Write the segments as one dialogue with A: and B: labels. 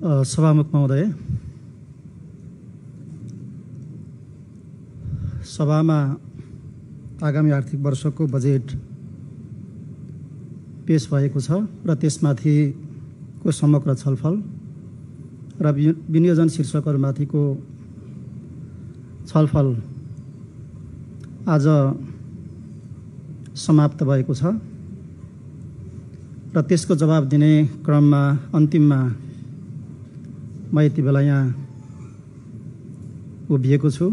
A: सभामुख महोदय, सभामा आगामी आर्थिक वर्षको बजेट पेश भएको छ र त्यसमाथिको समग्र छलफल र विनियोजन शीर्षकहरूमाथिको छलफल आज समाप्त भएको छ र त्यसको जवाब दिने क्रममा अन्तिममा म यति बेला यहाँ उभिएको छु।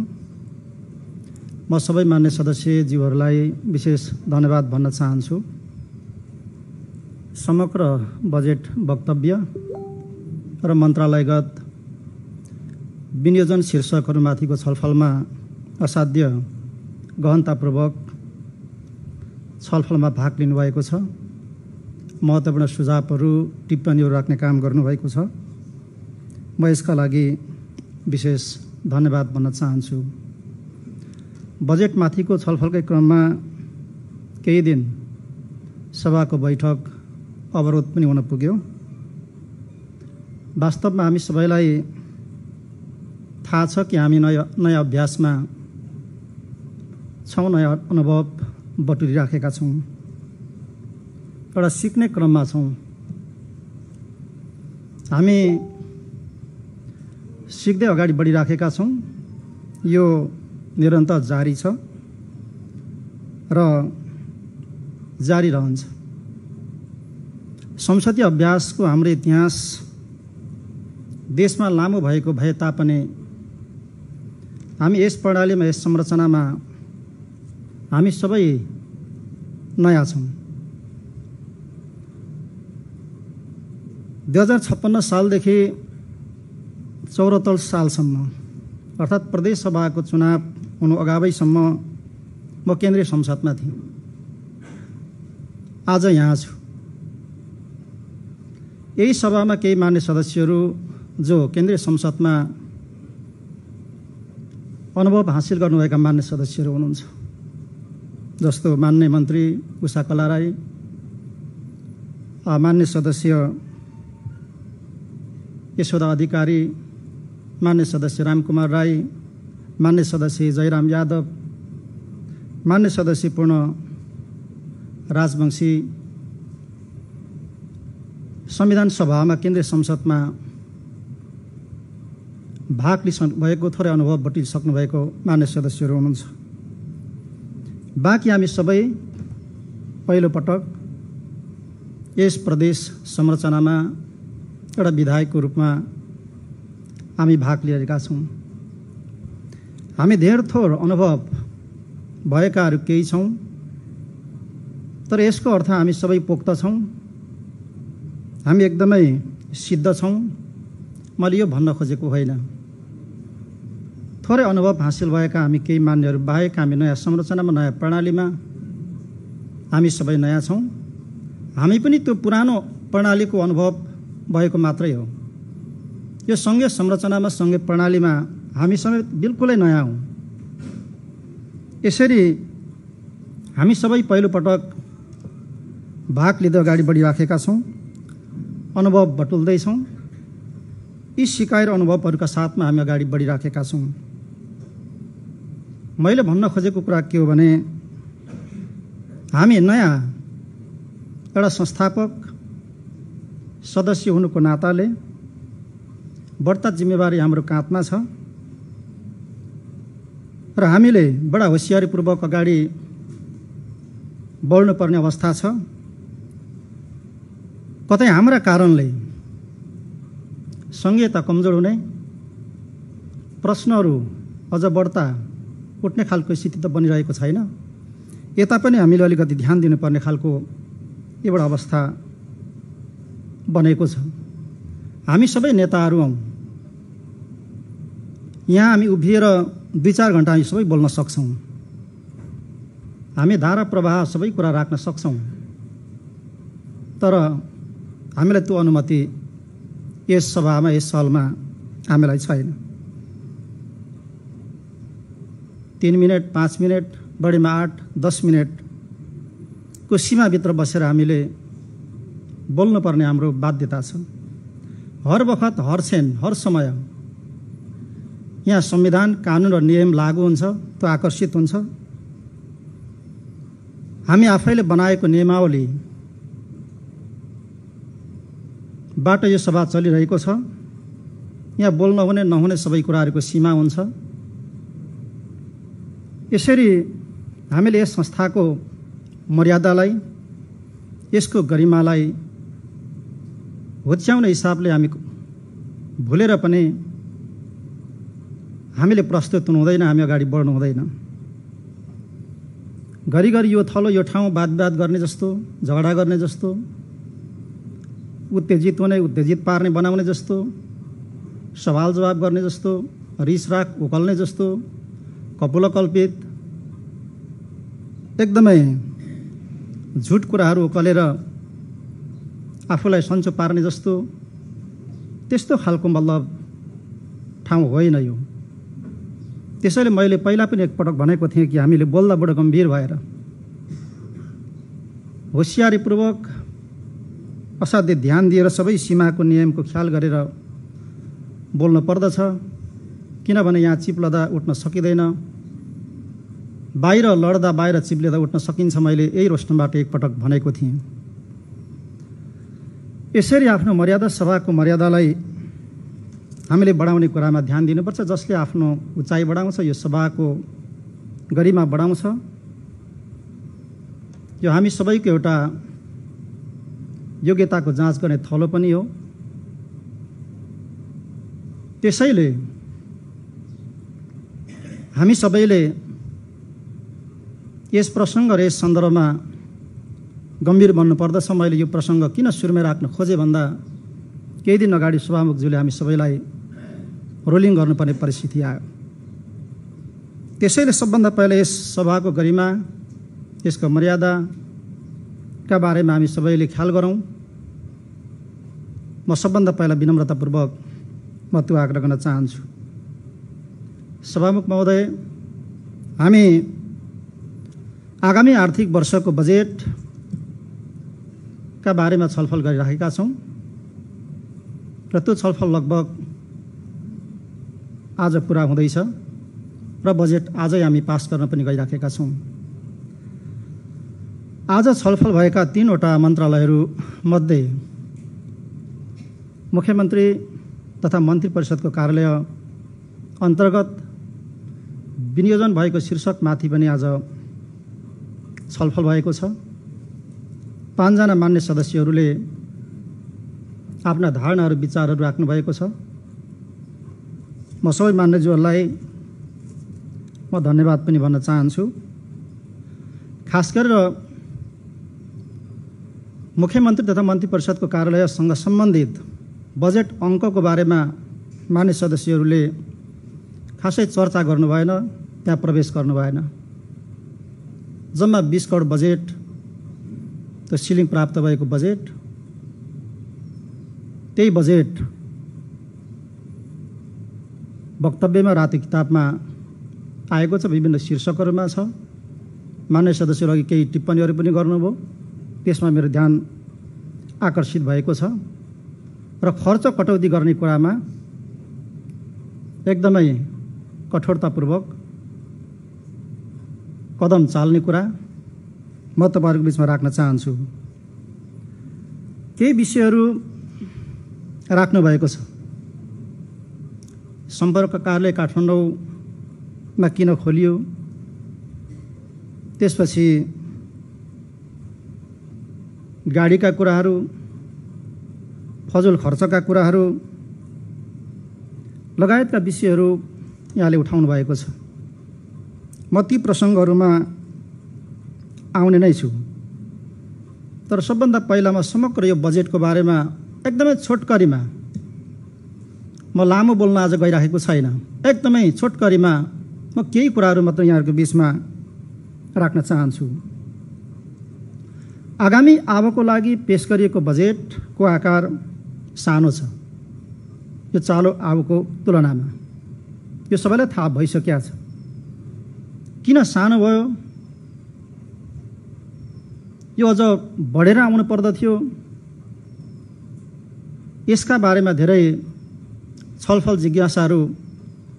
A: म सबै मान्य सदस्यज्यूहरूलाई विशेष धन्यवाद भन्न चाहन्छु। समग्र बजेट वक्तव्य र मन्त्रालयगत विनियोजन शीर्षकहरूमाथिको छलफलमा असाध्य गहनतापूर्वक छलफलमा भाग लिनुभएको छ। महत्त्वपूर्ण सुझावहरू टिप्पणीहरू राख्ने काम गर्नुभएको छ। म यसका लागि विशेष धन्यवाद भन्न चाहन्छु। बजेटमाथिको छलफलकै क्रममा केही दिन सभाको बैठक अवरोध पनि हुन पुग्यो। वास्तवमा हामी सबैलाई थाहा छ कि हामी नयाँ अभ्यासमा छौँ, नयाँ अनुभव बटुलिराखेका छौँ, एउटा सिक्ने क्रममा छौँ। हामी सिक्दै अगाडि बढिराखेका छौँ। यो निरन्तर जारी छ र जारी रहन्छ। संसदीय अभ्यासको हाम्रो इतिहास देशमा लामो भएको भए तापनि हामी यस प्रणालीमा, यस संरचनामा हामी सबै नयाँ छौँ। 2056 सालदेखि 74 सालसम्म अर्थात् प्रदेश सभाको चुनाव हुनु अगावैसम्म म केन्द्रीय संसदमा थिएँ। आज यहाँ छु। यही सभामा केही मान्य सदस्यहरू जो केन्द्रीय संसदमा अनुभव हासिल गर्नुभएका मान्य सदस्यहरू हुनुहुन्छ, जस्तो मान्य मन्त्री उषा कला राई, मान्य सदस्य यशोदा अधिकारी, मान्य सदस्य रामकुमार राई, मान्य सदस्य जयराम यादव, मान्य सदस्य पूर्ण राजवंशी, संविधान सभामा केन्द्रीय संसदमा भाग लिनुभएको, थोरै अनुभव बटुलिसक्नुभएको मान्य सदस्यहरू हुनुहुन्छ। बाँकी हामी सबै पहिलोपटक यस प्रदेश संरचनामा एउटा विधायकको रूपमा हामी भाग लिएका छौँ। हामी धेर थोर अनुभव भएकाहरू केही छौँ, तर यसको अर्थ हामी सबै पोख्त छौँ, हामी एकदमै सिद्ध छौँ। मैले यो भन्न खोजेको होइन। थोरै अनुभव हासिल भएका हामी केही मान्यहरू बाहेक हामी नयाँ संरचनामा, नयाँ प्रणालीमा हामी सबै नयाँ छौँ। हामी पनि त्यो पुरानो प्रणालीको अनुभव भएको मात्रै हो। यो सङ्घीय संरचनामा, सङ्घीय प्रणालीमा हामी सबै बिल्कुलै नयाँ हौँ। यसरी हामी सबै पहिलोपटक भाग लिँदै अगाडि बढिराखेका छौँ, अनुभव बटुल्दैछौँ। यी सिकाइ र अनुभवहरूका साथमा हामी अगाडि बढिराखेका छौँ। मैले भन्न खोजेको कुरा के हो भने, हामी नयाँ एउटा संस्थापक सदस्य हुनुको नाताले बढ्ता जिम्मेवारी हाम्रो काँधमा छ र हामीले बडा होसियारीपूर्वक अगाडि बढ्नुपर्ने अवस्था छ। कतै हाम्रा कारणले सङ्घीयता कमजोर हुने, प्रश्नहरू अझ बढ्ता उठ्ने खालको स्थिति त बनिरहेको छैन। यता पनि हामीले अलिकति ध्यान दिनुपर्ने खालको एउटा अवस्था बनेको छ। हामी सबै नेताहरू हौँ। यहाँ हामी उभिएर 2-4 घण्टा हामी सबै बोल्न सक्छौँ। हामी धारा प्रवाह सबै कुरा राख्न सक्छौँ, तर हामीलाई त्यो अनुमति यस सभामा, यस सालमा हामीलाई छैन। 3 मिनट, 5 मिनट, बढीमा 8-10 मिनटको सीमाभित्र बसेर हामीले बोल्नुपर्ने हाम्रो बाध्यता छ। हर बखत, हर क्षण, हर समय यहाँ संविधान, कानुन र नियम लागू हुन्छ, त्यो आकर्षित हुन्छ। हामी आफैले बनाएको नियमावली बाट यो सभा चलिरहेको छ। यहाँ बोल्न हुने नहुने सबै कुराहरूको सीमा हुन्छ। यसरी हामीले यस संस्थाको मर्यादालाई, यसको गरिमालाई होच्याउने हिसाबले हामी भुलेर पनि हामीले प्रस्तुत हुनु हुँदैन, हामी अगाडि बढ्नु हुँदैन। घरिघरि यो थलो यो ठाउँ वादविवाद गर्ने जस्तो, झगडा गर्ने जस्तो, उत्तेजित हुने, उत्तेजित पार्ने बनाउने जस्तो, सवाल जवाब गर्ने जस्तो, रिसराग उकल्ने जस्तो, कपोलकल्पित एकदमै झुट कुराहरू उकलेर आफूलाई सन्चो पार्ने जस्तो, त्यस्तो खालको मतलब ठाउँ होइन यो। त्यसैले मैले पहिला पनि एकपटक भनेको थिएँ कि हामीले बोल्दा बडो गम्भीर भएर, होसियारीपूर्वक, असाध्यै ध्यान दिएर सबै सीमाको नियमको ख्याल गरेर बोल्नु पर्दछ। किनभने यहाँ चिप्लदा उठ्न सकिँदैन, बाहिर लड्दा, बाहिर चिप्लिँदा उठ्न सकिन्छ। मैले यही रोस्टमबाट एकपटक भनेको थिएँ। यसरी आफ्नो मर्यादा, सभाको मर्यादालाई हामीले बढाउने कुरामा ध्यान दिनुपर्छ। जसले आफ्नो उचाइ बढाउँछ, यो सभाको गरिमा बढाउँछ। यो हामी सबैको एउटा योग्यताको जाँच गर्ने थलो पनि हो। त्यसैले हामी सबैले यस प्रसङ्ग र यस सन्दर्भमा गम्भीर बन्नुपर्दछ। मैले यो प्रसङ्ग किन सुरुमै राख्न खोजेँ भन्दा केही दिन अगाडि सभामुखज्यूले हामी सबैलाई रोलिङ गर्नुपर्ने परिस्थिति आयो। त्यसैले सबभन्दा पहिला यस सभाको गरिमा, यसको मर्यादाका बारेमा हामी सबैले ख्याल गरौँ। म सबभन्दा पहिला विनम्रतापूर्वक म त्यो आग्रह गर्न चाहन्छु। सभामुख महोदय, हामी आगामी आर्थिक वर्षको बजेटका बारेमा छलफल गरिराखेका छौँ र त्यो छलफल लगभग आज पुरा हुँदैछ र बजेट आजै हामी पास गर्न पनि गइराखेका छौँ। आज छलफल भएका 3वटा मन्त्रालयहरू मध्ये मुख्यमन्त्री तथा मन्त्री परिषदको कार्यालय अन्तर्गत विनियोजन भएको शीर्षकमाथि पनि आज छलफल भएको छ। 5 जना मान्य सदस्यहरूले आफ्ना धारणाहरू, विचारहरू राख्नु भएको छ। म सबै मान्यज्यूहरूलाई म धन्यवाद पनि भन्न चाहन्छु। खास गरेर मुख्यमन्त्री तथा मन्त्री परिषदको कार्यालयसँग सम्बन्धित बजेट अङ्कको बारेमा मान्य सदस्यहरूले खासै चर्चा गर्नु भएन, त्यहाँ प्रवेश गर्नु भएन। जम्मा 20 करोड बजेट, त्यो सिलिङ प्राप्त भएको बजेट, त्यही बजेट वक्तव्यमा, राति किताबमा आएको छ, विभिन्न शीर्षकहरूमा छ। मान्य सदस्यहरू अघि केही टिप्पणीहरू पनि गर्नुभयो, त्यसमा मेरो ध्यान आकर्षित भएको छ। र खर्च कटौती गर्ने कुरामा एकदमै कठोरतापूर्वक कदम चाल्ने कुरा म तपाईँहरूको बिचमा राख्न चाहन्छु। केही विषयहरू राख्नु भएको छ। सम्पर्क कार्यालय काठमाडौँमा किन खोलियो, त्यसपछि गाडीका कुराहरू, फजुल खर्चका कुराहरू लगायतका विषयहरू यहाँले उठाउनु भएको छ। म ती प्रसङ्गहरूमा आउने नै छु। तर सबभन्दा पहिला म समग्र यो बजेटको बारेमा एकदमै छोटकरीमा, म लामो बोल्न आज गइराखेको छैन, एकदमै छोटकरीमा म केही कुराहरू मात्र यहाँहरूको बिचमा राख्न चाहन्छु। आगामी आवको लागि पेश गरिएको बजेटको आकार सानो छ यो चालु आवको तुलनामा। यो सबैलाई थाहा भइसकेको छ। किन सानो भयो? यो अझ बढेर आउनु पर्दथ्यो। यसका बारेमा धेरै छलफल जिज्ञासाहरू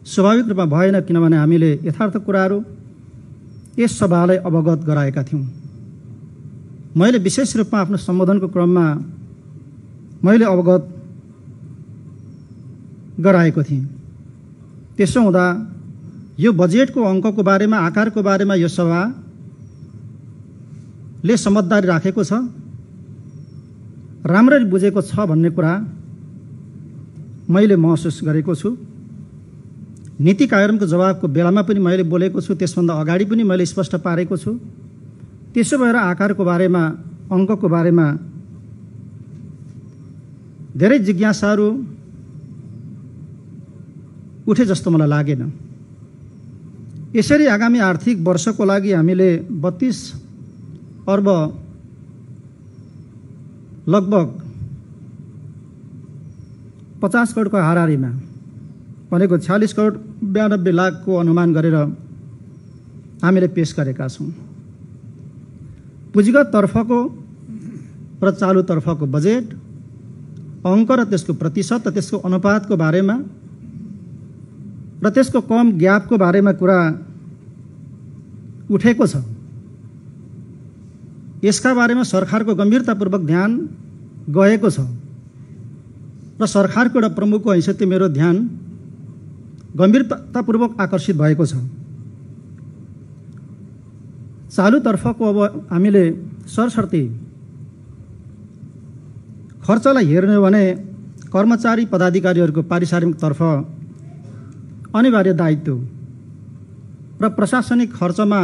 A: स्वाभाविक रूपमा भएन, किनभने हामीले यथार्थ कुराहरू यस सभालाई अवगत गराएका थियौँ। मैले विशेष रूपमा आफ्नो सम्बोधनको क्रममा मैले अवगत गराएको थिएँ। त्यसो हुँदा यो बजेटको अङ्कको बारेमा, आकारको बारेमा यो सभाले समझदारी राखेको छ, राम्ररी बुझेको छ भन्ने कुरा मैले महसुस गरेको छु। नीति कार्यक्रमको जवाबको बेलामा पनि मैले बोलेको छु, त्यसभन्दा अगाडि पनि मैले स्पष्ट पारेको छु। त्यसो भएर आकारको बारेमा, अङ्कको बारेमा धेरै जिज्ञासाहरू उठे जस्तो मलाई लागेन। यसरी आगामी आर्थिक वर्षको लागि हामीले 32 अर्ब लगभग 50 करोडको हाराहारीमा भनेको 46 करोड 92 लाखको अनुमान गरेर हामीले पेश गरेका छौँ। पुँजीगत तर्फको र चालु तर्फको बजेट, अङ्क र त्यसको प्रतिशत र त्यसको अनुपातको बारेमा र त्यसको कम ग्यापको बारेमा कुरा उठेको छ। यसका बारेमा सरकारको गम्भीरतापूर्वक ध्यान गएको छ र सरकारको एउटा प्रमुखको हैसियतले मेरो ध्यान गम्भीरतापूर्वक आकर्षित भएको छ। चालुतर्फको अब हामीले सरसर्ती खर्चलाई हेर्ने हो भने कर्मचारी पदाधिकारीहरूको पारिश्रमिकतर्फ अनिवार्य दायित्व र प्रशासनिक खर्चमा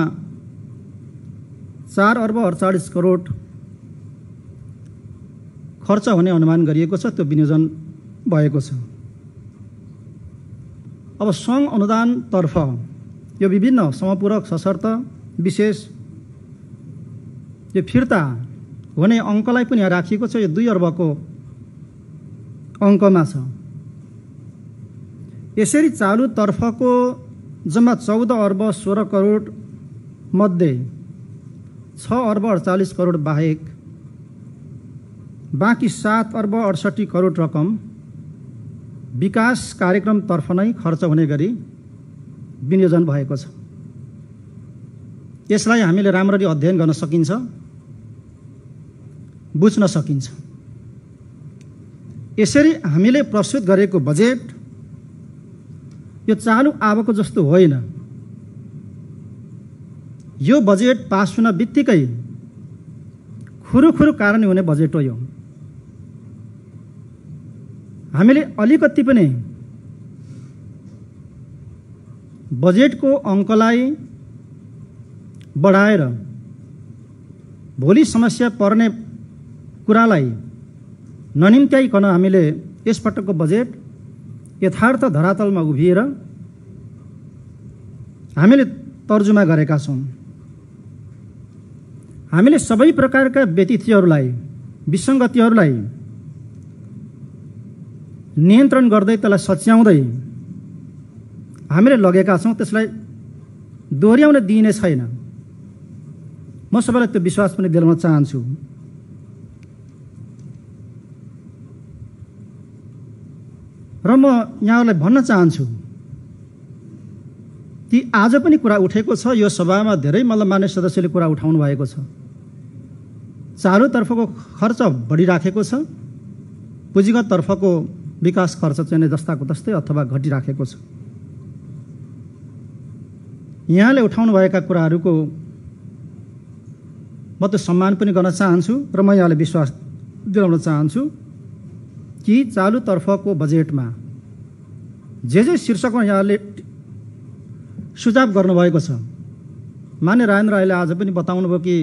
A: 4 अर्ब 48 करोड खर्च हुने अनुमान गरिएको छ, त्यो विनियोजन भएको छ। अब सङ्घ अनुदानतर्फ यो विभिन्न समपूरक सशर्त विशेष यो फिर्ता हुने अङ्कलाई पनि यहाँ राखिएको छ। यो 2 अर्बको अङ्कमा छ। यसरी चालुतर्फको जम्मा 14 अर्ब 16 करोड मध्ये 6 अर्ब 48 करोड बाहेक बाँकी 7 अर्ब 68 करोड रकम विकास कार्यक्रमतर्फ नै खर्च हुने गरी विनियोजन भएको छ। यसलाई हामीले राम्ररी अध्ययन गर्न सकिन्छ, बुझ्न सकिन्छ। यसरी हामीले प्रस्तुत गरेको बजेट यो चालु आवको जस्तो होइन। यो बजेट पास हुन बित्तिकै खुरुखुरु कारण हुने बजेट हो। यो हामीले अलिकति पनि बजेटको अङ्कलाई बढाएर भोलि समस्या पर्ने कुरालाई ननिम्त्याइकन हामीले यसपटकको बजेट यथार्थ धरातलमा उभिएर हामीले तर्जुमा गरेका छौँ। हामीले सबै प्रकारका व्यतिथिहरूलाई, विसङ्गतिहरूलाई नियन्त्रण गर्दै त्यसलाई सच्याउँदै हामीले लगेका छौँ। त्यसलाई दोहोऱ्याउन दिइने छैन। म सबैलाई त्यो विश्वास पनि दिलाउन चाहन्छु। र म यहाँहरूलाई भन्न चाहन्छु कि आज पनि कुरा उठेको छ। यो सभामा धेरै मान्य सदस्यले कुरा उठाउनु भएको छ। चालुतर्फको खर्च बढिराखेको छ, पुँजीगत तर्फको विकास खर्च चाहिँ जस्ताको तस्तै अथवा घटिराखेको छ। यहाँले उठाउनुभएका कुराहरूको म त सम्मान पनि गर्न चाहन्छु र म यहाँलाई विश्वास दिलाउन चाहन्छु कि चालुतर्फको बजेटमा जे शीर्षकमा यहाँले सुझाव गर्नुभएको छ, मान्य राजेन्द्र राईले आज पनि बताउनु भयो कि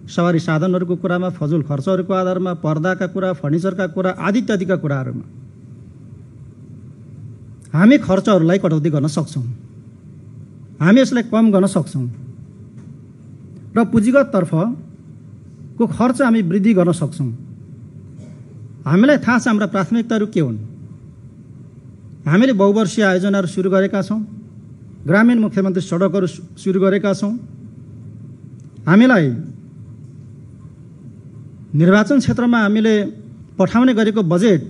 A: सवारी साधनहरूको कुरामा, फजुल खर्चहरूको आधारमा, पर्दाका कुरा, फर्निचरका कुरा आदि इत्यादिका कुराहरूमा हामी खर्चहरूलाई कटौती गर्न सक्छौँ, हामी यसलाई कम गर्न सक्छौँ र पुँजीगत तर्फको खर्च हामी वृद्धि गर्न सक्छौँ। हामीलाई थाहा छ हाम्रा प्राथमिकताहरू के हुन्। हामीले बहुवर्षीय आयोजनाहरू सुरु गरेका छौँ, ग्रामीण मुख्यमन्त्री सडकहरू सुरु गरेका छौँ। हामीलाई निर्वाचन क्षेत्रमा हामीले पठाउने गरेको बजेट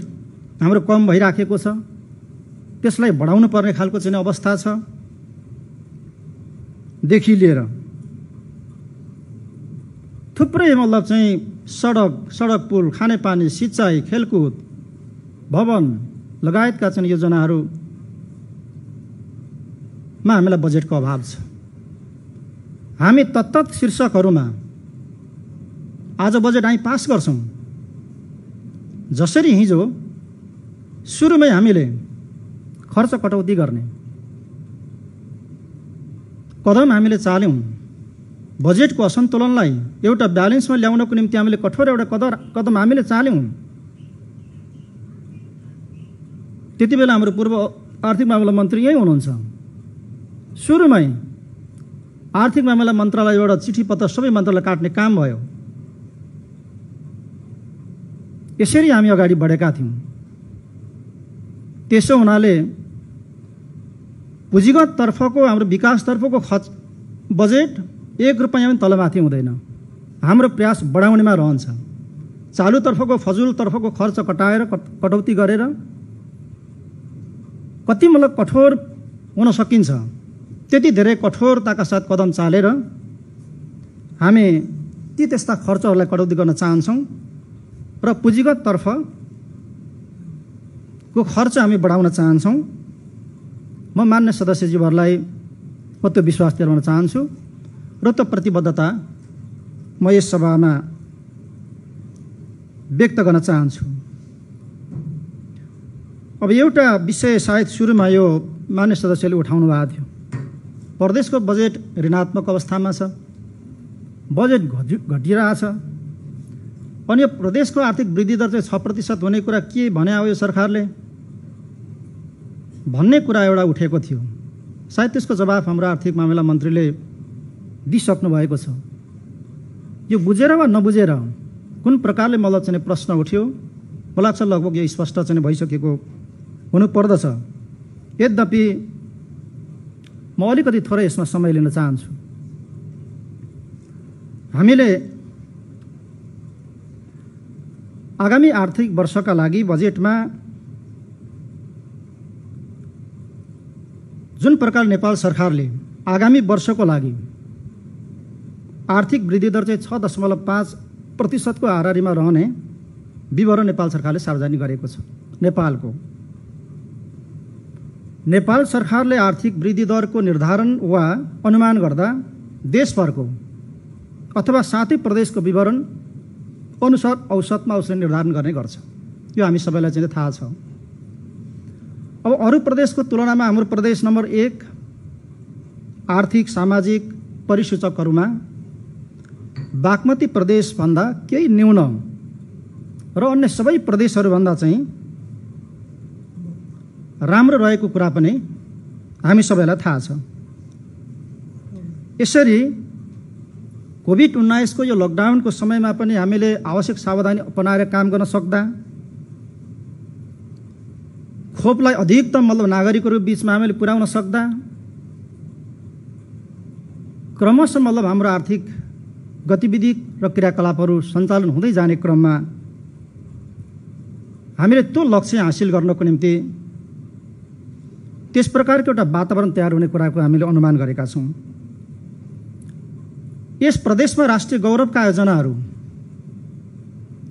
A: हाम्रो कम भइराखेको छ, त्यसलाई बढाउनु पर्ने खालको चाहिँ अवस्था छ देखि लिएर थुप्रै मतलब चाहिँ सडक पुल, खानेपानी, सिँचाइ, खेलकुद, भवन लगायतका चाहिँ योजनाहरूमा हामीलाई बजेटको अभाव छ। हामी तत्त शीर्षकहरूमा आज बजेट हामी पास गर्छौँ। जसरी हिजो सुरुमै हामीले खर्च कटौती गर्ने कदम हामीले चाल्यौँ, बजेटको असन्तुलनलाई एउटा ब्यालेन्समा ल्याउनको निम्ति हामीले कठोर एउटा कदम हामीले चाल्यौँ। त्यति बेला हाम्रो पूर्व आर्थिक मामला मन्त्री यही हुनुहुन्छ। सुरुमै आर्थिक मामला मन्त्रालयबाट चिठी पत्र सबै मन्त्रालय काट्ने काम भयो। यसरी हामी अगाडि बढेका थियौँ। त्यसो हुनाले पुँजीगत तर्फको हाम्रो विकासतर्फको बजेट 1 रुपैयाँ पनि तलमाथि हुँदैन। हाम्रो प्रयास बढाउनेमा रहन्छ। चालुतर्फको फजुलतर्फको खर्च कटाएर कटौती गरेर कति मतलब कठोर हुन सकिन्छ त्यति धेरै कठोरताका साथ कदम चालेर हामी त्यस्ता खर्चहरूलाई कटौती गर्न चाहन्छौँ र पुँजीगत तर्फको खर्च हामी बढाउन चाहन्छौँ। म मान्य सदस्यज्यूहरूलाई म त्यो विश्वास दिलाउन चाहन्छु र त्यो प्रतिबद्धता म यस सभामा व्यक्त गर्न चाहन्छु। अब एउटा विषय सायद सुरुमा यो मान्य सदस्यले उठाउनु भएको थियो। प्रदेशको बजेट ऋणात्मक अवस्थामा छ, बजेट घटिरहेछ अनि यो प्रदेशको आर्थिक वृद्धि दर चाहिँ 6% हुने कुरा के भने हो यो सरकारले भन्ने कुरा एउटा उठेको थियो। सायद त्यसको जवाफ हाम्रो आर्थिक मामला मन्त्रीले दिइसक्नु भएको छ। यो बुझेर वा नबुझेर कुन प्रकारले मलाई चाहिँ प्रश्न उठ्यो मलाई लाग्छ लगभग यो स्पष्ट चाहिँ भइसकेको हुनुपर्दछ। यद्यपि म अलिकति थोरै यसमा समय लिन चाहन्छु। हामीले आगामी आर्थिक वर्षका लागि बजेटमा जुन प्रकार नेपाल सरकारले आगामी वर्षको लागि आर्थिक वृद्धि दर चाहिँ 6.5% को हाराहारीमा रहने विवरण नेपाल सरकारले सार्वजनिक गरेको छ। नेपाल सरकारले आर्थिक वृद्धि दरको निर्धारण वा अनुमान गर्दा देशभरको अथवा सातै प्रदेशको विवरण अनुसार औसतमा उसले निर्धारण गर्ने गर्छ। यो हामी सबैलाई चाहिँ थाहा छ। अब अरू प्रदेशको तुलनामा हाम्रो प्रदेश नम्बर 1 आर्थिक सामाजिक परिसूचकहरूमा बागमती प्रदेशभन्दा केही न्यून र अन्य सबै प्रदेशहरूभन्दा चाहिँ राम्रो रहेको कुरा पनि हामी सबैलाई थाहा छ। यसरी कोभिड-19 को यो लकडाउनको समयमा पनि हामीले आवश्यक सावधानी अपनाएर काम गर्न सक्दा, खोपलाई अधिकतम मतलब नागरिकहरू बीचमा हामीले पुर्याउन सक्दा क्रमशः मतलब हाम्रो आर्थिक गतिविधि र क्रियाकलापहरू सञ्चालन हुँदै जाने क्रममा हामीले त्यो लक्ष्य हासिल गर्नको निम्ति त्यस प्रकारको एउटा वातावरण तयार हुने कुराको हामीले अनुमान गरेका छौँ। यस प्रदेशमा राष्ट्रिय गौरवका आयोजनाहरू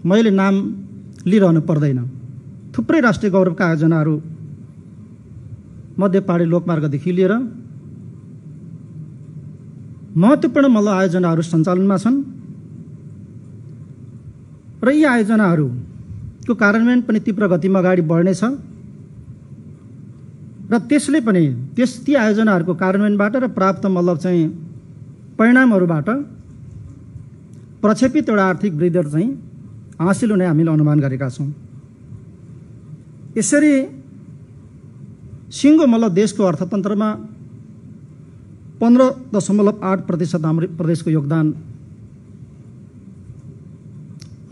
A: मैले नाम लिइरहनु पर्दैन। थुप्रै राष्ट्रिय गौरवका आयोजनाहरू मध्य पहाडी लोकमार्गदेखि लिएर महत्त्वपूर्ण मतलब आयोजनाहरू सञ्चालनमा छन् र यी आयोजनाहरूको कार्यान्वयन पनि तीव्र गतिमा अगाडि बढ्नेछ र त्यसले पनि ती आयोजनाहरूको कार्यान्वयनबाट र प्राप्त मतलब चाहिँ परिणामहरूबाट प्रक्षेपित एउटा आर्थिक वृद्धि दर चाहिँ हासिल हुने हामीले अनुमान गरेका छौँ। यसरी सिङ्गो मतलब देशको अर्थतन्त्रमा 15.8% हाम्रो प्रदेशको योगदान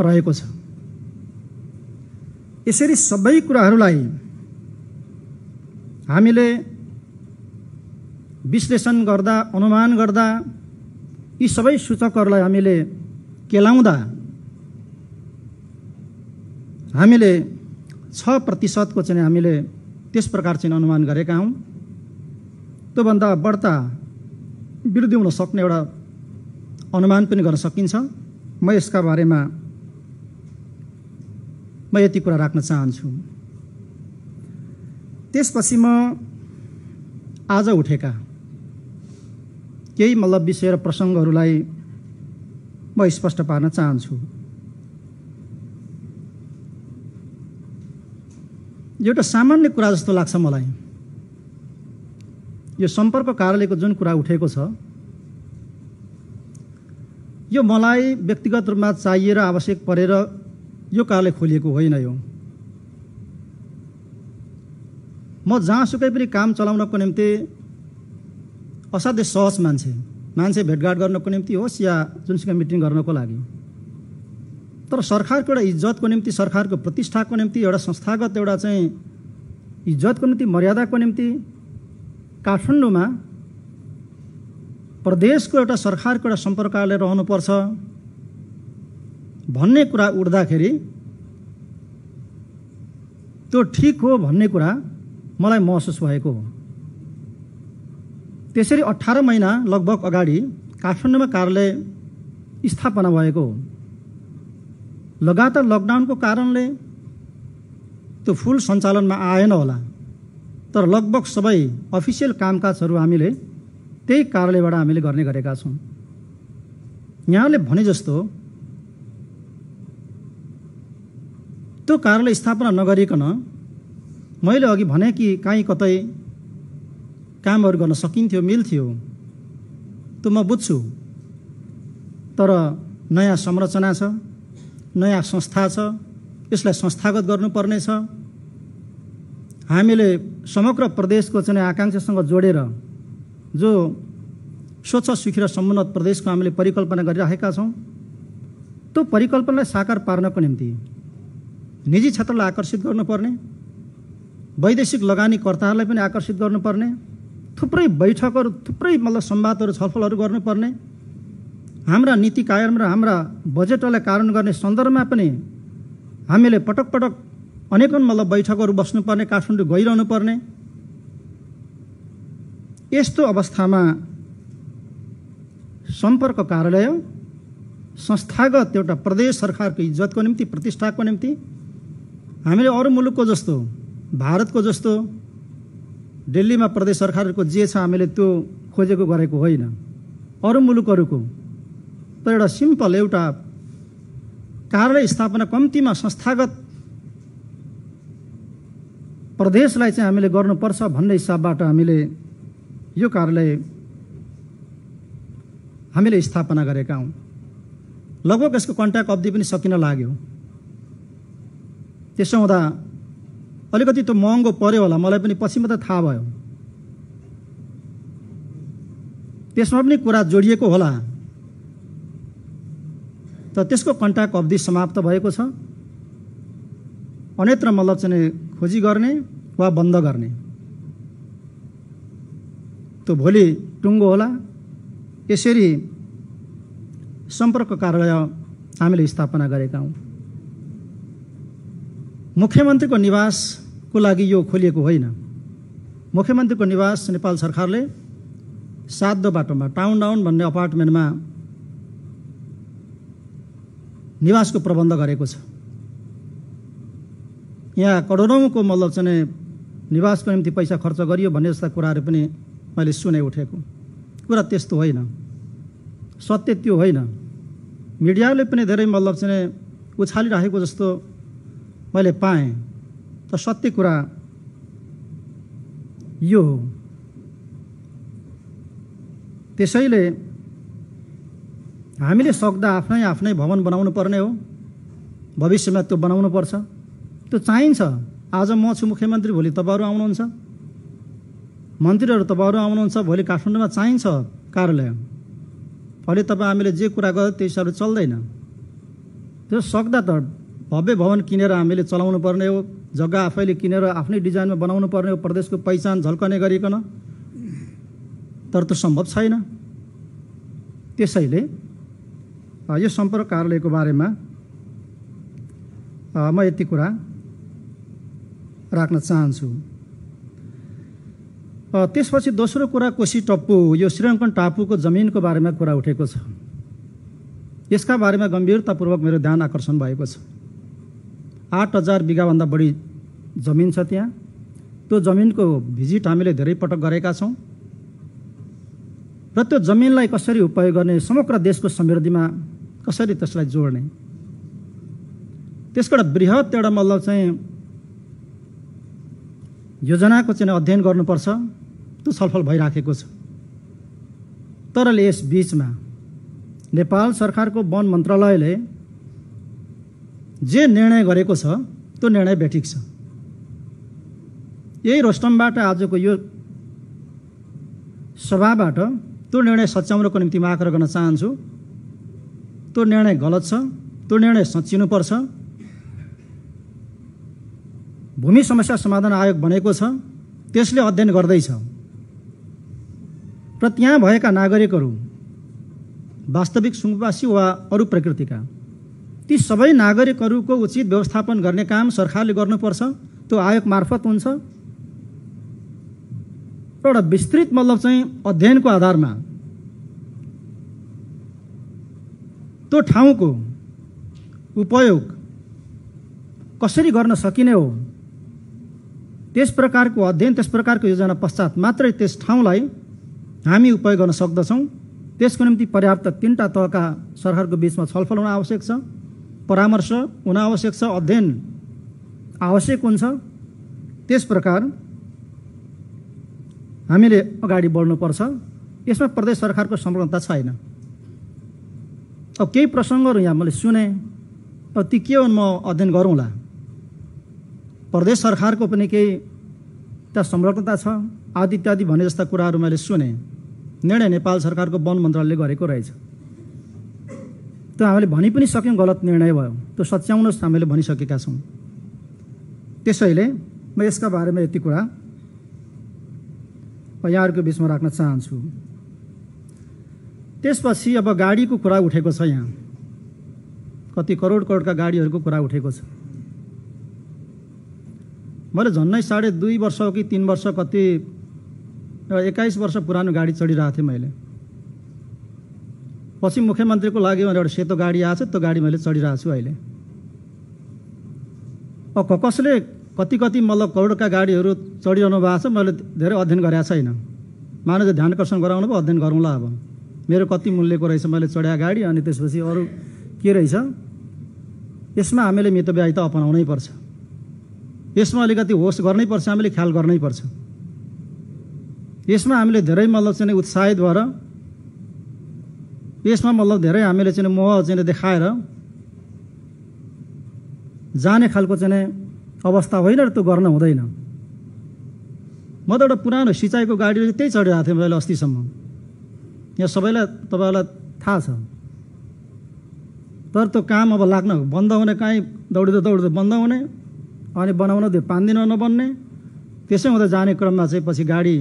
A: रहेको छ। यसरी सबै कुराहरूलाई हामीले विश्लेषण गर्दा अनुमान गर्दा यी सबै सूचकहरूलाई हामीले केलाउँदा हामीले 6% को चाहिँ हामीले त्यस प्रकार चाहिँ अनुमान गरेका हौँ। त्योभन्दा बढ्ता वृद्धि हुन सक्ने एउटा अनुमान पनि गर्न सकिन्छ। म यसका बारेमा म यति कुरा राख्न चाहन्छु। त्यसपछि म आज उठेका केही मतलब विषय र प्रसङ्गहरूलाई म स्पष्ट पार्न चाहन्छु। एउटा सामान्य कुरा जस्तो लाग्छ मलाई, यो सम्पर्क कार्यालयको जुन कुरा उठेको छ यो मलाई व्यक्तिगत रूपमा चाहिएर आवश्यक परेर यो कार्यालय खोलिएको होइन। यो म जहाँसुकै पनि काम चलाउनको निम्ति असाध्यै सहज मान्छे भेटघाट गर्नको निम्ति होस् या जुनसुकै मिटिङ गर्नको लागि, तर सरकारको एउटा इज्जतको निम्ति, सरकारको प्रतिष्ठाको निम्ति, एउटा संस्थागत एउटा चाहिँ इज्जतको निम्ति, मर्यादाको निम्ति काठमाडौँमा प्रदेशको एउटा सरकारको एउटा सम्पर्क कार्यालय रहनुपर्छ भन्ने कुरा उठ्दाखेरि त्यो ठिक हो भन्ने कुरा मलाई महसुस भएको हो। त्यसरी 18 महिना लगभग अगाडि काठमाडौँमा कार्यालय स्थापना भएको हो। लगातार लकडाउनको कारणले त्यो फुल सञ्चालनमा आएन होला, तर लगभग सबै अफिसियल कामकाजहरू हामीले त्यही कार्यालयबाट हामीले गर्ने गरेका छौँ। यहाँले भने जस्तो त्यो कार्यालय स्थापना नगरिकन मैले अघि भने कि कहीँ कतै कामहरू गर्न सकिन्थ्यो, मिल्थ्यो, त्यो म बुझ्छु। तर नयाँ संरचना छ, नयाँ संस्था छ, यसलाई संस्थागत गर्नुपर्ने छ। हामीले समग्र प्रदेशको चाहिँ आकाङ्क्षासँग जोडेर जो स्वच्छ सुखी र समुन्नत प्रदेशको हामीले परिकल्पना गरिरहेका छौँ, त्यो परिकल्पनालाई साकार पार्नको निम्ति निजी क्षेत्रलाई आकर्षित गर्नुपर्ने, वैदेशिक लगानीकर्ताहरूलाई पनि आकर्षित गर्नुपर्ने, थुप्रै बैठकहरू, थुप्रै मतलब संवादहरू, छलफलहरू गर्नुपर्ने, हाम्रा नीति कायम र हाम्रा बजेटलाई कार्यान्वयन गर्ने सन्दर्भमा पनि हामीले पटक पटक अनेकौं मतलब बैठकहरू बस्नुपर्ने, काठमाडौँ गइरहनु पर्ने। यस्तो अवस्थामा सम्पर्क कार्यालय संस्थागत एउटा प्रदेश सरकारको इज्जतको निम्ति, प्रतिष्ठाको निम्ति हामीले अरू मुलुकको जस्तो, भारतको जस्तो दिल्लीमा प्रदेश सरकारको जे छ हामीले त्यो खोजेको गरेको होइन, अरू मुलुकहरूको। तर एउटा सिम्पल एउटा कार्यालय स्थापना, कम्तीमा संस्थागत प्रदेशलाई चाहिँ हामीले गर्नुपर्छ भन्ने हिसाबबाट हामीले यो कार्यालय हामीले स्थापना गरेका हौँ। लगभग यसको कन्ट्र्याक्ट अवधि पनि सकिन लाग्यो। त्यसो हुँदा अलिकति त्यो महँगो पर्यो होला, मलाई पनि पछि मात्रै थाहा भयो। त्यसमा पनि कुरा जोडिएको होला, तर त्यसको कन्ट्र्याक्ट अवधि समाप्त भएको छ। अन्यत्र मतलब चाहिँ खोजी गर्ने वा बन्द गर्ने त्यो भोलि टुङ्गो होला। यसरी सम्पर्क कार्यालय हामीले स्थापना गरेका हौँ। मुख्यमन्त्रीको निवासको लागि यो खोलिएको होइन। मुख्यमन्त्रीको निवास नेपाल सरकारले 7 बाटोमा टाउन डाउन भन्ने अपार्टमेन्टमा निवासको प्रबन्ध गरेको छ। यहाँ करोडौँको मतलब चाहिँ निवासको निम्ति पैसा खर्च गरियो भन्ने जस्ता कुराहरू पनि मैले सुने उठेको। कुरा त्यस्तो होइन, सत्य त्यो होइन। मिडियाले पनि धेरै मतलब चाहिँ उछालिरहेको जस्तो मैले पाएँ, तर सत्य कुरा यो हो। त्यसैले हामीले सक्दा आफ्नै भवन बनाउनु पर्ने हो। भविष्यमा त्यो बनाउनु पर्छ, त्यो चाहिन्छ। आज म छु मुख्यमन्त्री, भोलि तपाईँहरू आउनुहुन्छ, मन्त्रीहरू तपाईँहरू आउनुहुन्छ, भोलि काठमाडौँमा चाहिन्छ कार्यालय। अहिले तपाईँ हामीले जे कुरा गर्यो त्यो हिसाबले चल्दैन। त्यो सक्दा त भव्य भवन किनेर हामीले चलाउनु पर्ने हो, जग्गा आफैले किनेर आफ्नै डिजाइनमा बनाउनु पर्ने हो, प्रदेशको पहिचान झल्कने गरिकन। तर त्यो सम्भव छैन। त्यसैले यो सम्पर्क कार्यालयको बारेमा म यति कुरा राख्न चाहन्छु। त्यसपछि दोस्रो कुरा कोशी टप्पु यो श्रीलङ्कन टापुको जमिनको बारेमा कुरा उठेको छ। यसका बारेमा गम्भीरतापूर्वक मेरो ध्यान आकर्षण भएको छ। 8000 बिघाभन्दा बढी जमिन छ त्यहाँ। त्यो जमिनको भिजिट हामीले धेरै पटक गरेका छौँ र त्यो जमिनलाई कसरी उपयोग गर्ने, समग्र देशको समृद्धिमा कसरी त्यसलाई जोड्ने, त्यसको एउटा बृहत एउटा मतलब चाहिँ योजनाको चाहिँ अध्ययन गर्नुपर्छ। त्यो छलफल भइराखेको छ। तर यस बीचमा नेपाल सरकारको वन मन्त्रालयले जे निर्णय गरेको छ त्यो निर्णय बेठिक छ। यही रोस्टमबाट आजको यो सभाबाट त्यो निर्णय सच्याउनको निम्ति म आग्रह गर्न चाहन्छु। त्यो निर्णय गलत छ। त्यो निर्णय सच्याउनुपर्छ। भूमि समस्या समाधान आयोग बनेको छ, त्यसले अध्ययन गर्दैछ र त्यहाँ भएका नागरिकहरू वास्तविक सुकुम्बासी वा अरू प्रकृतिका ती सबै नागरिकहरूको उचित व्यवस्थापन गर्ने काम सरकारले गर्नुपर्छ। त्यो आयोग मार्फत हुन्छ। एउटा विस्तृत मतलब चाहिँ अध्ययनको आधारमा त्यो ठाउँको उपयोग कसरी गर्न सकिने हो, त्यस प्रकारको अध्ययन, त्यस प्रकारको योजना पश्चात मात्रै त्यस ठाउँलाई हामी उपयोग गर्न सक्दछौँ। त्यसको निम्ति पर्याप्त 3टा तहका सरकारको बीचमा छलफल हुन आवश्यक छ, परामर्श हुन आवश्यक छ, अध्ययन आवश्यक हुन्छ। त्यस प्रकार हामीले अगाडि बढ्नुपर्छ। यसमा प्रदेश सरकारको संलग्नता छैन। अब केही प्रसङ्गहरू यहाँ मैले सुने, अब ती के हुन् म अध्ययन गरौँला। प्रदेश सरकारको पनि केही त्यहाँ संलग्नता छ आदि इत्यादि भने जस्ता कुराहरू मैले सुने। निर्णय नेपाल सरकारको वन मन्त्रालयले गरेको रहेछ। त्यो हामीले भनि पनि सक्यौँ गलत निर्णय भयो। त्यो सच्याउनुहोस् हामीले भनिसकेका छौँ। त्यसैले म यसका बारेमा यति कुरा यहाँहरूको बिचमा राख्न चाहन्छु। त्यसपछि अब गाडीको कुरा उठेको छ। यहाँ कति करोडका गाडीहरूको कुरा उठेको छ। मैले झन्नै 2.5 वर्ष कि 3 वर्ष कति 21 वर्ष पुरानो गाडी चढिरहेको थिएँ मैले। पछि मुख्यमन्त्रीको लागि भनेर एउटा सेतो गाडी आएको छ, त्यो गाडी मैले चढिरहेको छु अहिले। अब कसले कति मतलब करोडका गाडीहरू चढिरहनु भएको छ, मैले धेरै अध्ययन गरेको छैन। मानव ध्यान आकर्षण गराउनु भयो, अध्ययन गरौँला। अब मेरो कति मूल्यको रहेछ मैले चढाएको गाडी, अनि त्यसपछि अरू के रहेछ, यसमा हामीले मितव्ययिता अपनाउनै पर्छ। यसमा अलिकति होस गर्नै पर्छ, हामीले ख्याल गर्नै पर्छ। यसमा हामीले धेरै मतलब चाहिँ उत्साहित भएर, यसमा मतलब धेरै हामीले चाहिँ मोह चाहिँ देखाएर जाने खालको चाहिँ अवस्था होइन र त्यो गर्न हुँदैन। म त एउटा पुरानो सिँचाइको गाडी त्यही चढिरहेको थिएँ मैले अस्तिसम्म। यहाँ सबैलाई तपाईँहरूलाई थाहा छ। तर त्यो काम अब लाग्न बन्द हुने, कहीँ दौडिँदै बन्द हुने, अनि बनाउन त्यो 5 दिन नबन्ने। त्यसै हुँदा जाने क्रममा चाहिँ पछि गाडी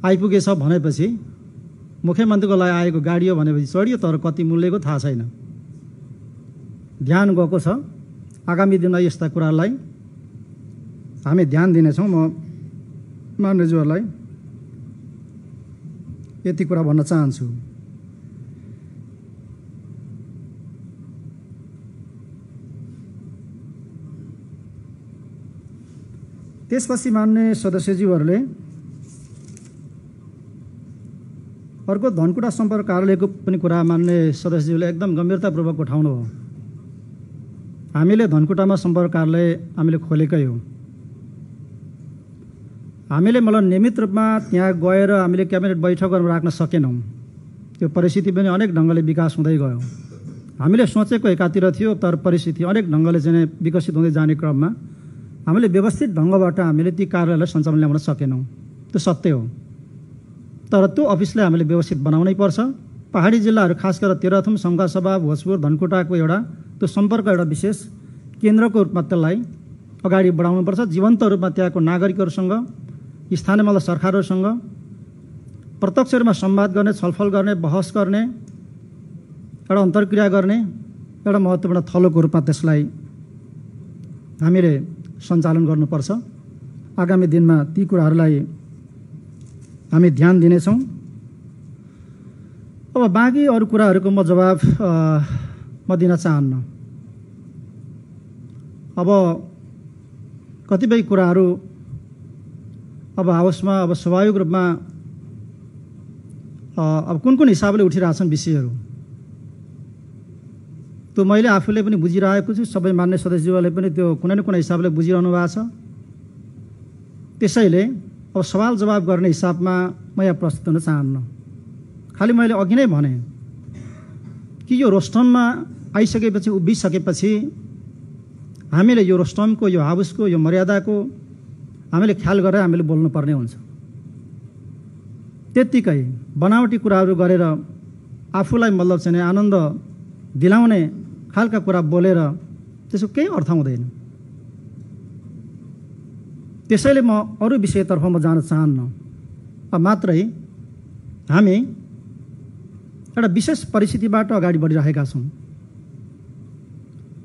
A: आइपुगेछ भनेपछि मुख्यमन्त्रीको लागि आएको गाडी हो भनेपछि चढियो, तर कति मूल्यको थाहा छैन। ध्यान गएको छ। आगामी दिनमा यस्ता कुराहरूलाई हामी ध्यान दिनेछौँ। म मान्यज्यूहरूलाई यति कुरा भन्न चाहन्छु। त्यसपछि मान्य सदस्यज्यूहरूले अर्को धनकुटा सम्पर्क कार्यालयको पनि कुरा मान्य सदस्यज्यूले एकदम गम्भीरतापूर्वक उठाउनु हो। हामीले धनकुटामा सम्पर्क कार्यालय हामीले खोलेकै हो। हामीले मतलब नियमित रूपमा त्यहाँ गएर हामीले क्याबिनेट बैठकहरू राख्न सकेनौँ। त्यो परिस्थिति पनि अनेक ढङ्गले विकास हुँदै गयो। हामीले सोचेको एकातिर थियो, तर परिस्थिति अनेक ढङ्गले चाहिँ विकसित हुँदै जाने क्रममा हामीले व्यवस्थित ढङ्गबाट हामीले ती कार्यालयलाई सञ्चालन ल्याउन सकेनौँ। त्यो सत्य हो। तर त्यो अफिसलाई हामीले व्यवस्थित बनाउनै पर्छ। पहाडी जिल्लाहरू खास गरेर तेह्रथुम, सङ्घसभा, भोजपुर, धनकुटाको एउटा त्यो सम्पर्क एउटा विशेष केन्द्रको रूपमा त्यसलाई अगाडि बढाउनुपर्छ। जीवन्त रूपमा त्यहाँको नागरिकहरूसँग, स्थानीय मतलब सरकारहरूसँग प्रत्यक्ष रूपमा संवाद गर्ने, छलफल गर्ने, बहस गर्ने, एउटा अन्तर्क्रिया गर्ने एउटा महत्त्वपूर्ण थलोको रूपमा त्यसलाई हामीले सञ्चालन गर्नुपर्छ। आगामी दिनमा ती कुराहरूलाई हामी ध्यान दिनेछौँ। अब बाँकी अरू कुराहरूको म जवाब म दिन चाहन्न। अब कतिपय कुराहरू अब हाउसमा अब स्वाभाविक रूपमा अब कुन हिसाबले उठिरहेछन् विषयहरू त्यो मैले आफूले पनि बुझिरहेको छु, सबै मान्य सदस्यज्यूहरूले पनि त्यो कुनै न कुनै हिसाबले बुझिरहनु भएको छ। त्यसैले अब सवाल जवाब गर्ने हिसाबमा म यहाँ प्रस्तुत हुन चाहन्न। खालि मैले अघि नै भने कि यो रोस्टममा आइसकेपछि उभिसकेपछि हामीले यो रोस्टमको यो हाउसको यो मर्यादाको हामीले ख्याल गरेर हामीले बोल्नुपर्ने हुन्छ। त्यत्तिकै बनावटी कुराहरू गरेर आफूलाई मतलब चाहिँ आनन्द दिलाउने खालका कुरा बोलेर त्यसको केही अर्थ हुँदैन। त्यसैले म अरू विषयतर्फ म जान चाहन्न। मात्रै हामी एउटा विशेष परिस्थितिबाट अगाडि बढिरहेका छौँ।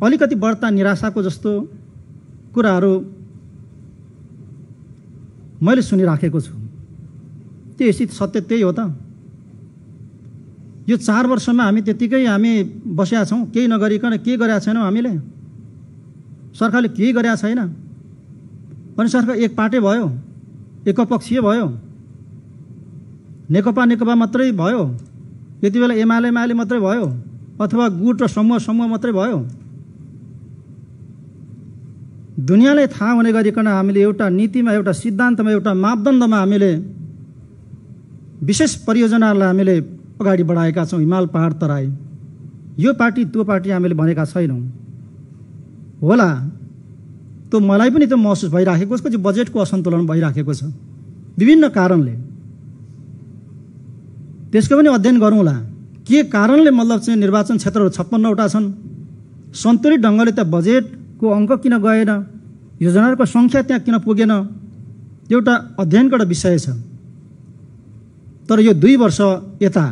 A: अलिकति बढ्ता निराशाको जस्तो कुराहरू मैले सुनिराखेको छु। त्यो स्थिति सत्य त्यही हो त। यो 4 वर्षमा हामी त्यतिकै हामी बसेका छौँ, केही नगरिकन के गरेका छैनौँ हामीले। सरकारले केही गरेका छैन अनि सरकार एक पाटे भयो, एकपक्षीय भयो, नेकपा मात्रै भयो, यति बेला एमाले मात्रै भयो, अथवा गुट र समूह मात्रै भयो। दुनियाँले थाहा हुने गरिकन हामीले एउटा नीतिमा, एउटा सिद्धान्तमा, एउटा मापदण्डमा हामीले विशेष परियोजनाहरूलाई हामीले अगाडि बढाएका छौँ। हिमाल पहाड तराई, यो पार्टी त्यो पार्टी हामीले भनेका छैनौँ। होला त्यो मलाई पनि त्यो महसुस भइराखेको छ कि बजेटको असन्तुलन भइराखेको छ विभिन्न कारणले। त्यसको पनि अध्ययन गरौँला के कारणले मतलब चाहिँ निर्वाचन क्षेत्रहरू 56वटा छन्, सन्तुलित ढङ्गले त बजेटको अङ्क किन गएन, योजनाहरूको सङ्ख्या त्यहाँ किन पुगेन, एउटा अध्ययनको एउटा विषय छ। तर यो 2 वर्ष यता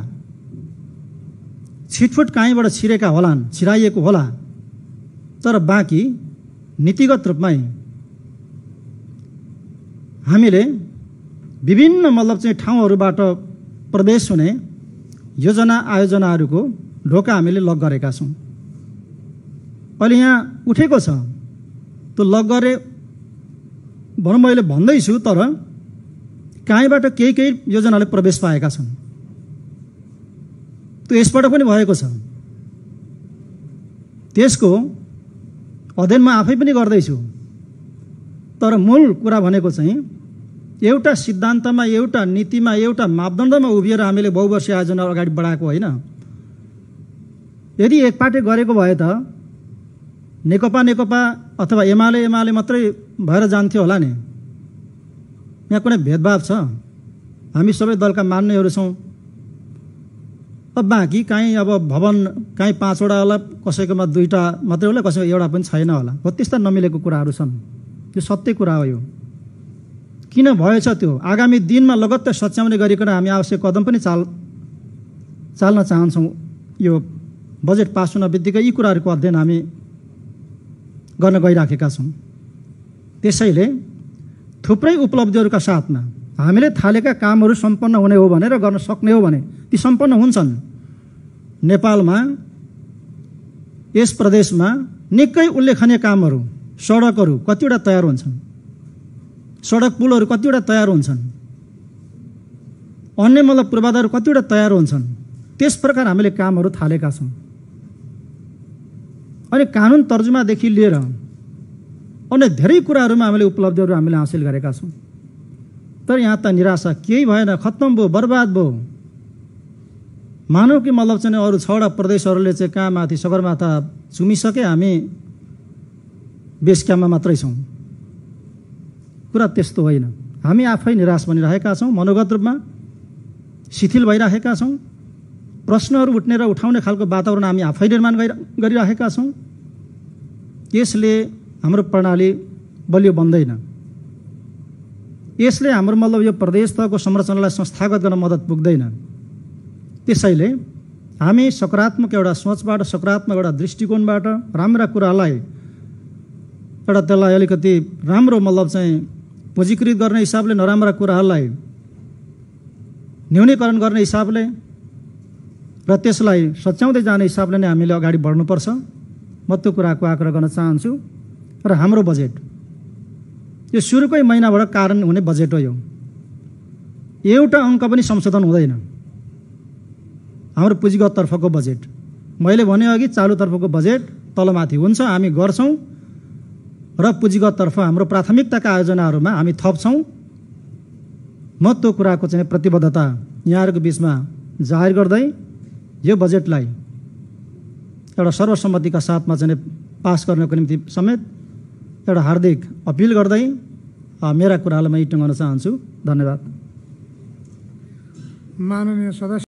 A: छिटफुट कहीँबाट छिराइएको होला, तर बाँकी नीतिगत रूपमै हामीले विभिन्न मतलब चाहिँ ठाउँहरूबाट प्रवेश हुने योजना आयोजनाहरूको ढोका हामीले लक गरेका छौँ। अहिले यहाँ उठेको छ त्यो लक गरे भनौँ मैले भन्दैछु, तर कहीँबाट केही योजनाले प्रवेश पाएका छन्। त्यो यसबाट पनि भएको छ। त्यसको अध्ययन म आफै पनि गर्दैछु। तर मूल कुरा भनेको चाहिँ एउटा सिद्धान्तमा, एउटा नीतिमा, एउटा मापदण्डमा उभिएर हामीले बहुवर्षीय आयोजना अगाडि बढाएको होइन। यदि एकपाटे गरेको भए त नेकपा अथवा एमाले मात्रै भएर जान्थ्यो होला नि। यहाँ कुनै भेदभाव छ? हामी सबै दलका मान्नेहरू छौँ। अब बाँकी कहीँ अब भवन कहीँ 5वटा होला, कसैकोमा 2टा मात्रै होला, कसैको एउटा पनि छैन होला, हो त्यस्ता नमिलेको कुराहरू छन्। त्यो सत्य कुरा हो। यो किन भएछ त्यो आगामी दिनमा लगत्तै सच्याउने गरिकन हामी आवश्यक कदम पनि चाल्न चाहन्छौँ। यो बजेट पास हुन बित्तिकै यी कुराहरूको अध्ययन हामी गर्न गइराखेका छौँ। त्यसैले थुप्रै उपलब्धिहरूका साथमा हामीले थालेका कामहरू सम्पन्न हुने हो भने र गर्न सक्ने हो भने ती सम्पन्न हुन्छन्। नेपालमा यस प्रदेशमा निकै उल्लेखनीय कामहरू, सडकहरू कतिवटा तयार हुन्छन्, सडक पुलहरू कतिवटा तयार हुन्छन्, अन्य मतलब पूर्वाधारहरू कतिवटा तयार हुन्छन्। त्यस प्रकार हामीले कामहरू थालेका छौँ। अनि कानुन तर्जुमादेखि लिएर अन्य धेरै कुराहरूमा हामीले उपलब्धिहरू हामीले हासिल गरेका छौँ। तर यहाँ त निराशा, केही भएन, खत्तम भयो, बर्बाद भयो। मानव कि मतलब चाहिँ अरू 6वटा प्रदेशहरूले चाहिँ कहाँ माथि सगरमाथा चुमिसके, हामी बेस क्याम्पमा मात्रै छौँ। कुरा त्यस्तो होइन। हामी आफै निराश बनिरहेका छौँ, मनोगत रूपमा शिथिल भइरहेका छौँ। प्रश्नहरू उठ्ने र उठाउने खालको वातावरण हामी आफै निर्माण गरिरहेका छौँ। यसले हाम्रो प्रणाली बलियो बन्दैन। यसले हाम्रो मतलब यो प्रदेश तहको संरचनालाई संस्थागत गर्न मद्दत पुग्दैन। त्यसैले हामी सकारात्मक एउटा सोचबाट, सकारात्मक एउटा दृष्टिकोणबाट राम्रा कुरालाई एउटा त्यसलाई अलिकति राम्रो मतलब चाहिँ पुँजीकृत गर्ने हिसाबले नराम्रा कुराहरूलाई न्यूनीकरण गर्ने हिसाबले र त्यसलाई सच्याउँदै जाने हिसाबले नै हामीले अगाडि बढ्नुपर्छ। म त्यो कुराको आग्रह गर्न चाहन्छु। र हाम्रो बजेट यो सुरुकै महिनाबाट कारण हुने बजेट हो। यो एउटा अङ्क पनि संशोधन हुँदैन। हाम्रो पुँजीगत तर्फको बजेट मैले भने अघि चालुतर्फको बजेट तलमाथि हुन्छ, हामी गर्छौँ र पुँजीगत तर्फ हाम्रो प्राथमिकताका आयोजनाहरूमा हामी थप्छौँ। म त्यो कुराको चाहिँ प्रतिबद्धता यहाँहरूको बिचमा जाहेर गर्दै यो बजेटलाई एउटा सर्वसम्मतिका साथमा चाहिँ पास गर्नको निम्ति समेत एउटा हार्दिक अपिल गर्दै मेरा कुरालाई म यहीँ टुङ्गाउन चाहन्छु। धन्यवाद।
B: माननीय सदस्य